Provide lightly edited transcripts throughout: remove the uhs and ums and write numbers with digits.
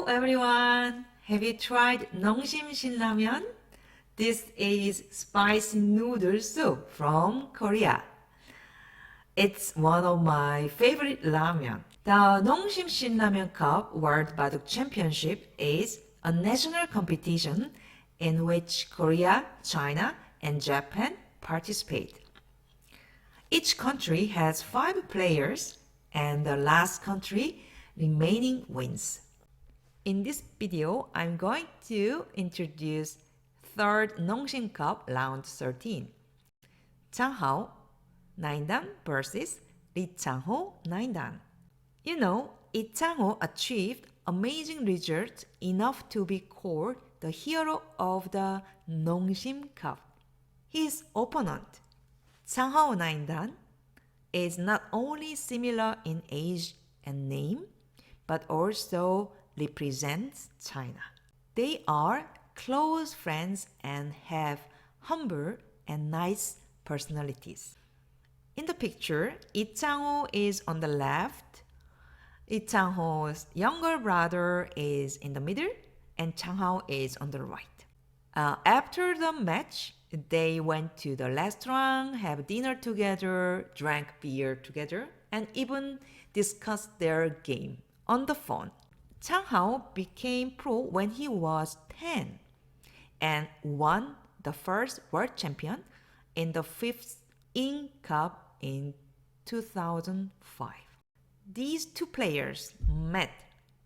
everyone! Have you tried 농심 신라면? This is spicy noodle soup from Korea. It's one of my favorite ramen. The 농심 신라면 Cup World Baduk Championship is a national competition in which Korea, China, and Japan participate. Each country has 5 players, and the last country remaining wins. In this video, I'm going to introduce third Nongshim Cup round 13. Chang Hao 9dan versus Chang Ho 9dan. You know, Chang Ho achieved amazing results enough to be called the hero of the Nongshim Cup. His opponent, Chang Hao 9dan, is not only similar in age and name, but also represents China. They are close friends and have humble and nice personalities. In the picture, Chang Ho is on the left, Chang Ho's younger brother is in the middle, and Chang Hao is on the right. After the match, they went to the restaurant, have dinner together, drank beer together, and even discussed their game on the phone. Chang Hao became pro when he was 10 and won the first world champion in the 5th In Cup in 2005. These two players met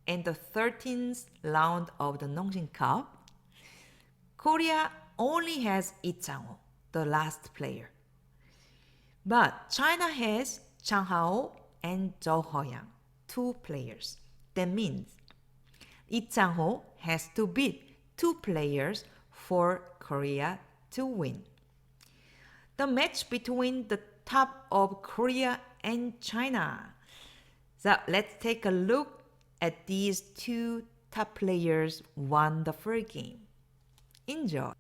in the 13th round of the Nongshim Cup. Korea only has Chang Ho, the last player. But China has Chang Hao and Zhou Hoyang, 2 players. That means Chang Ho has to beat 2 players for Korea to win. The match between the top of Korea and China. So let's take a look at these 2 top players won the first game. Enjoy.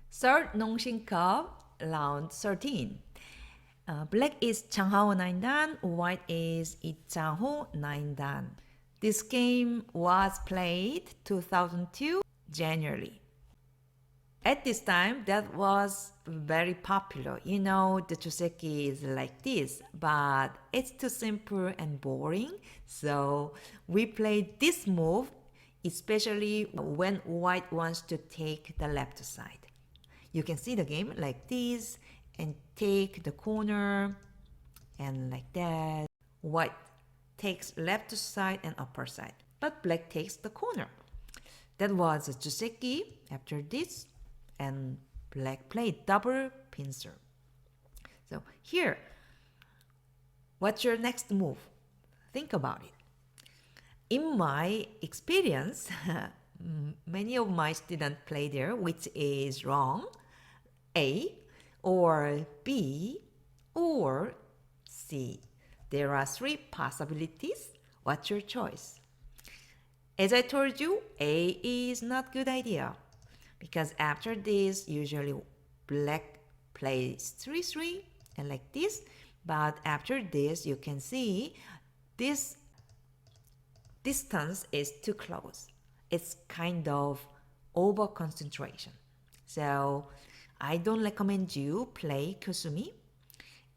Third Nongshim Cup, round 13. Black is Chang Hao 9dan, white is Chang Ho 9dan. This game was played 2002 January. At this time, that was very popular. You know, the Joseki is like this, but it's too simple and boring. So we played this move, especially when white wants to take the left side. You can see the game like this and take the corner and like that. White takes left side and upper side, but black takes the corner. That was a Joseki after this, and black played double pincer. So here, what's your next move? Think about it. In my experience, many of my students play there, which is wrong. A or B or C. There are 3 possibilities. What's your choice? As I told you, A is not good idea because after this, usually black plays 3-3 and like this. But after this, you can see this distance is too close. It's kind of over concentration. So I don't recommend you play Kusumi.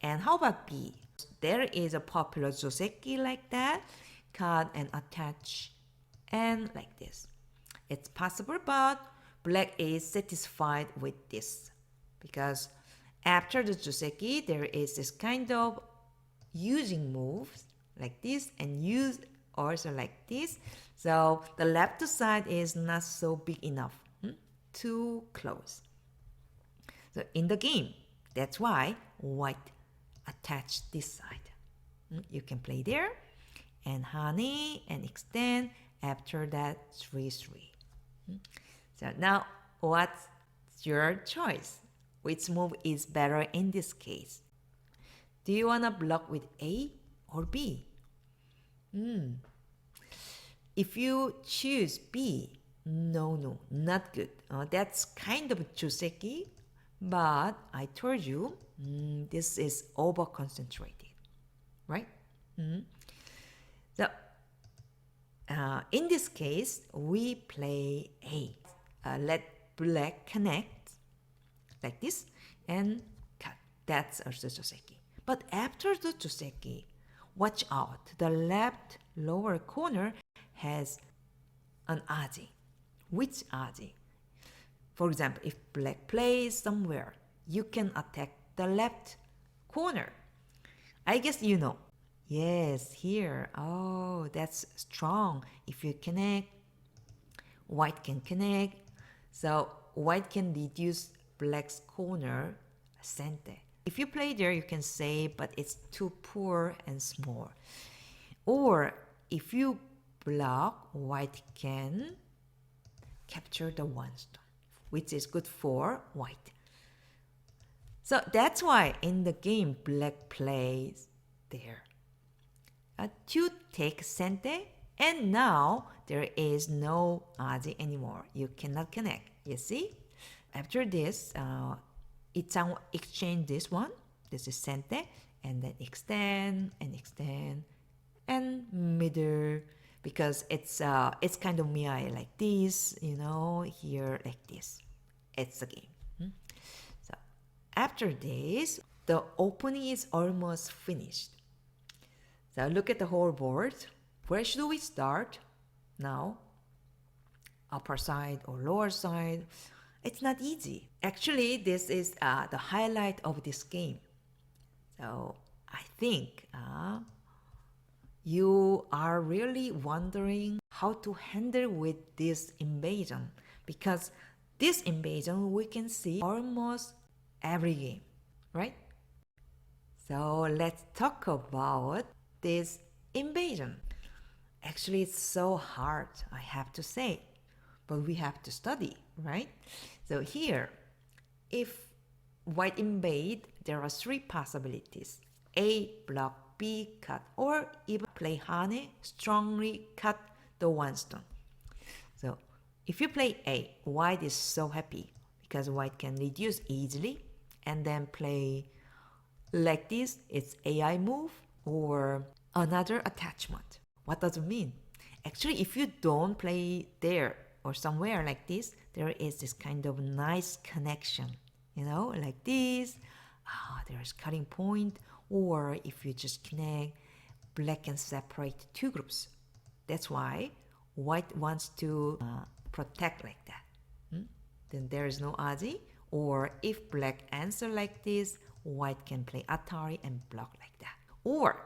And how about B? There is a popular Joseki like that, cut and attach, and like this. It's possible, but black is satisfied with this because after the Joseki, there is this kind of using moves like this and use also like this. So the left side is not so big enough, too close. So in the game, that's why white attach this side. You can play there and honey and extend after that 3-3. So now what's your choice? Which move is better in this case? Do you want to block with A or B? If you choose B, no, not good. That's kind of Joseki, but I told you this is over concentrated, right? So in this case, we play A. Let black connect like this and cut. That's also joseki. But after the joseki, watch out. The left lower corner has an aji. Which aji? For example, if black plays somewhere, you can attack the left corner. I guess you know. Yes, here. Oh, that's strong. If you connect, white can connect. So white can reduce black's corner center. If you play there, you can save, but it's too poor and small. Or if you block, white can capture the one stone, which is good for white. So that's why in the game, black plays there. To take sente, and now there is no aji anymore. You cannot connect. You see? After this, Chang exchange this one. This is sente, and then extend and extend, and middle, because it's kind of miai like this, you know, here like this. It's a game. So after this, the opening is almost finished. So look at the whole board. Where should we start now? Upper side or lower side? It's not easy. Actually, this is the highlight of this game. So I think you are really wondering how to handle with this invasion, because this invasion we can see almost every game, right? So let's talk about this invasion. Actually, it's so hard, I have to say, but we have to study, right? So here, if white invade, there are three possibilities. A, block, B, cut, or even play hane, strongly cut the one stone. So if you play A, white is so happy because white can reduce easily, and then play like this, it's AI move or another attachment. What does it mean? Actually, if you don't play there or somewhere like this, there is this kind of nice connection, you know, like this. There's cutting point. Or if you just connect, black can separate two groups. That's why white wants to protect like that. Then there is no aji. Or if black answer like this, white can play Atari and block like that. Or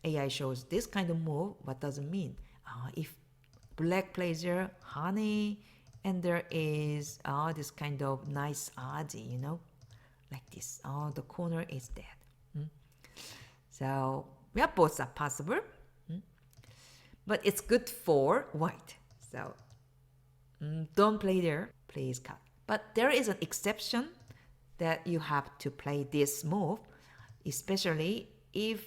AI shows this kind of move. What does it mean? If black plays here, honey, and there is this kind of nice aji, you know, like this. The corner is dead. So yeah, both are possible, but it's good for white. So don't play there, please cut. But there is an exception that you have to play this move, especially if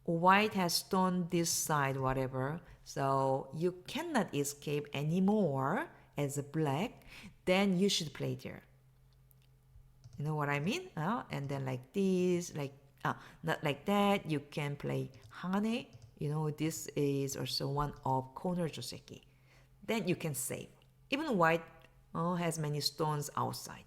white has stone this side, whatever. So you cannot escape anymore as a black, then you should play there. You know what I mean? And then like this, like not like that. You can play hane. You know, this is also one of corner joseki. Then you can save. Even white has many stones outside.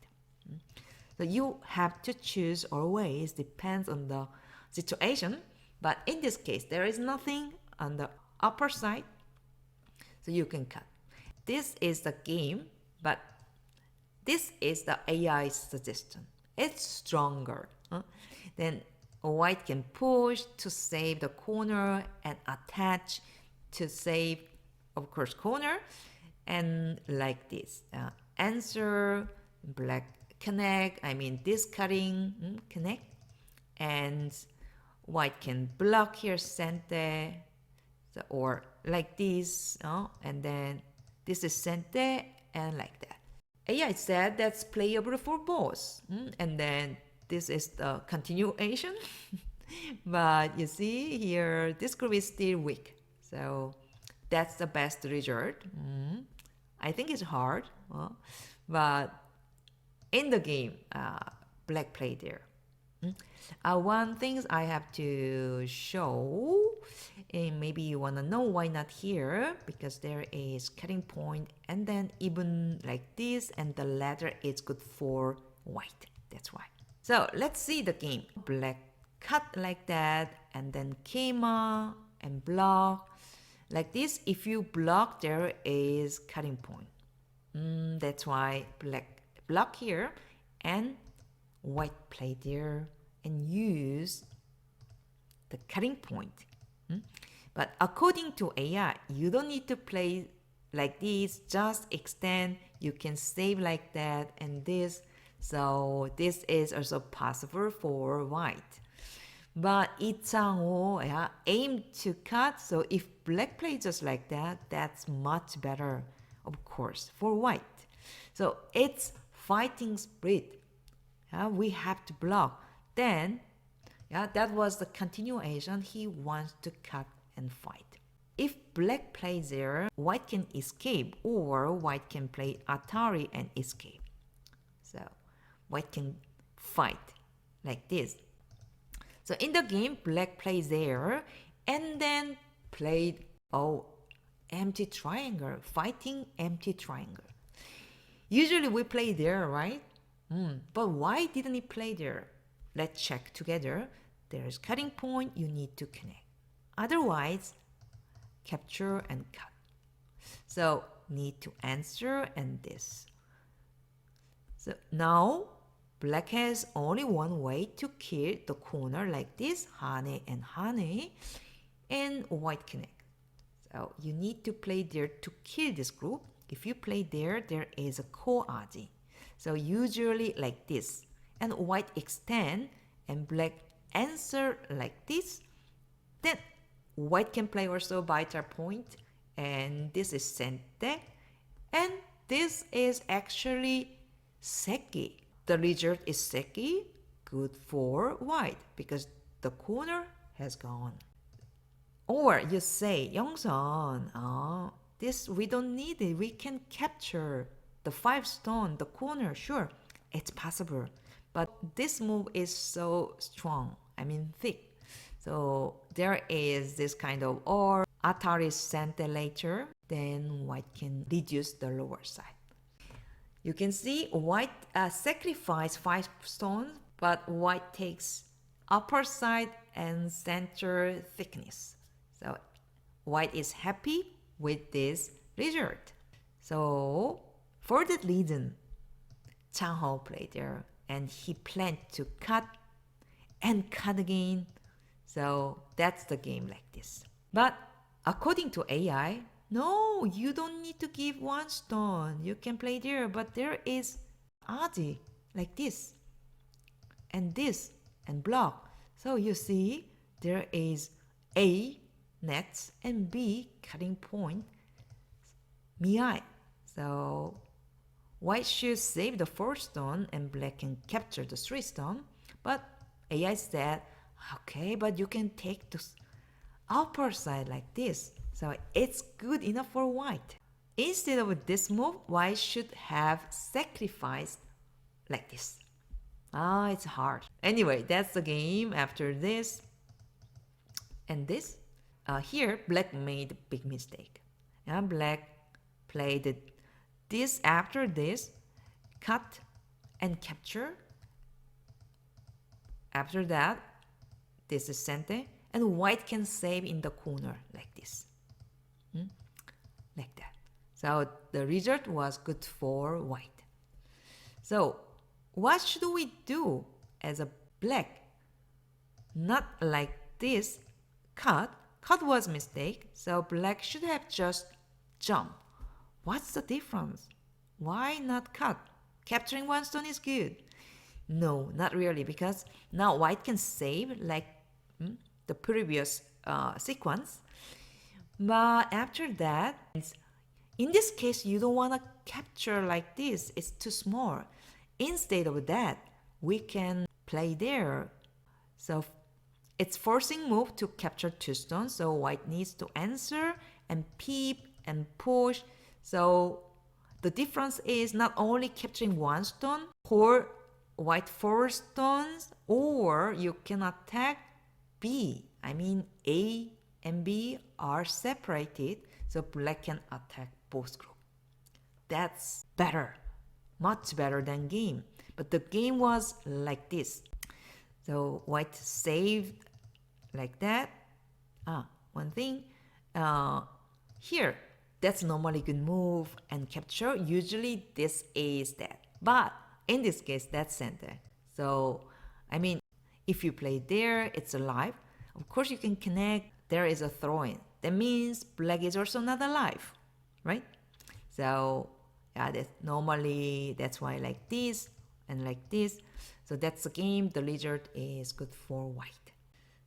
So you have to choose always, depends on the situation. But in this case, there is nothing on the upper side, so you can cut. This is the game, but this is the AI suggestion. It's stronger. Then white can push to save the corner and attach to save, of course, corner. And like this. Answer, black connect, this cutting, connect. And white can block here, center, or like this, and then this is center, and like that. AI said that's playable for both. And then this is the continuation. But you see here, this group is still weak. So that's the best result. I think it's hard, but in the game, black played there. One thing I have to show And maybe you want to know why not here, because there is cutting point and then even like this, and the ladder is good for white. That's why. So let's see the game. Black cut like that, and then came up and block like this. If you block, there is cutting point. That's why black block here, and white play there and use the cutting point. But according to AI, you don't need to play like this, just extend. You can save like that and this. So this is also possible for white. But Chang Ho aim to cut. So if black plays just like that, that's much better, of course, for white. So it's fighting spirit. We have to block. Then, that was the continuation. He wants to cut and fight. If black plays there, white can escape, or white can play Atari and escape. So white can fight like this. So in the game, black plays there and then played empty triangle, fighting empty triangle. Usually we play there, right? But why didn't he play there? Let's check together. There's cutting point, you need to connect. Otherwise, capture and cut. So need to answer and this. So now black has only one way to kill the corner like this, hane and hane, and white connect. So you need to play there to kill this group. If you play there, there is a ko-aji. So usually like this. And white extend and black answer like this. Then white can play also vital point, and this is sente, and this is actually seki. The result is seki, good for white because the corner has gone. Or you say, Youngsun, this we don't need it. We can capture the 5 stone, the corner. Sure, it's possible. But this move is so strong, thick. So there is this kind of, or Atari sente later, then white can reduce the lower side. You can see white sacrifice 5 stones, but white takes upper side and center thickness. So white is happy with this result. So for that reason, Chang Hao played there, and he planned to cut and cut again. So that's the game like this. But according to AI, no, you don't need to give 1 stone. You can play there, but there is aji like this and block. So you see there is A nets and B cutting point miai. So white should save the 4 stone and black can capture the 3 stone. But AI said, okay, but you can take the upper side like this. So it's good enough for white. Instead of this move, white should have sacrificed like this. It's hard. Anyway, that's the game after this. And this, here, black made a big mistake. Black played this after this, cut and capture. After that, this is sente, and white can save in the corner like this. Like that. So the result was good for white. So what should we do as a black? Not like this, cut. Cut was mistake, so black should have just jump. What's the difference? Why not cut? Capturing 1 stone is good. No, not really, because now white can save like the previous sequence. But after that, in this case, you don't want to capture like this. It's too small. Instead of that, we can play there. So it's forcing move to capture 2 stones. So white needs to answer and peep and push. So the difference is not only capturing 1 stone, or white 4 stones, or you can attack B, A and B are separated, so black can attack both groups. That's better, much better than game. But the game was like this. So white saved like that. One thing, here, that's normally good move and capture. Usually this is that. But in this case, that's center. So, I mean, if you play there, it's alive. Of course, you can connect. There is a throw-in. That means black is also not alive, right? So, yeah, that's why like this and like this. So that's the game. The lizard is good for white.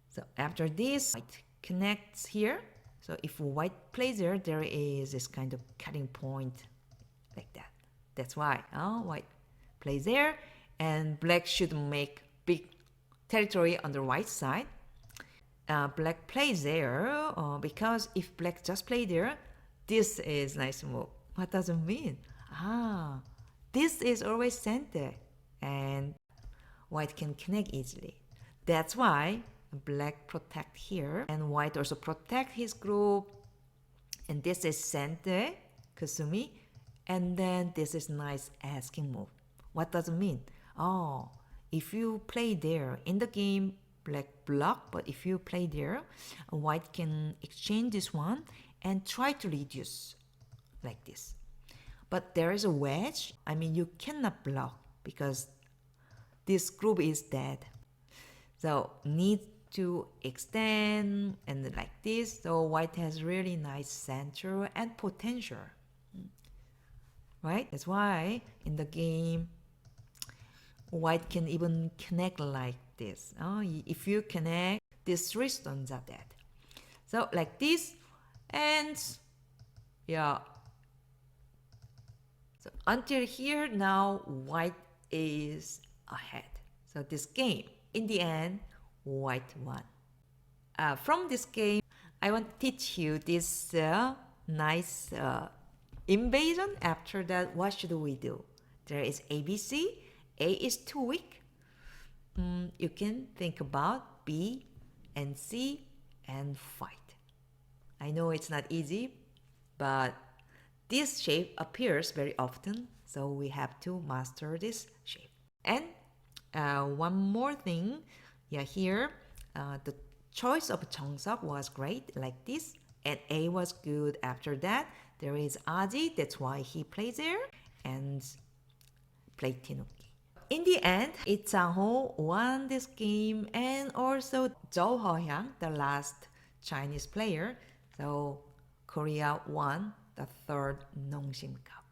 So after this, white connects here. So if white plays there, there is this kind of cutting point like that. That's why white plays there, and black should make big territory on the right side. Black plays there because if black just play there, this is nice move. What does it mean? This is always center, and white can connect easily. That's why black protect here, and white also protect his group. And this is center, Kusumi, and then this is nice asking move. What does it mean? If you play there in the game, black block, but if you play there, white can exchange this one and try to reduce like this. But there is a wedge. I mean, you cannot block because this group is dead. So need to extend and like this. So white has really nice center and potential, right? That's why in the game, white can even connect like this. If you connect, these three stones are dead. So like this, and yeah. So until here, now white is ahead. So this game, in the end, white won. From this game, I want to teach you this nice invasion. After that, what should we do? There is ABC. A is too weak. You can think about B and C and fight. I know it's not easy, but this shape appears very often, so we have to master this shape. And one more thing, here the choice of Cheongseok was great, like this, and A was good. After that, there is Aji, that's why he plays there, and played Tinuki. In the end, Chang Ho won this game, and also Jo Ho-hyang, the last Chinese player. So Korea won the third Nongsim Cup.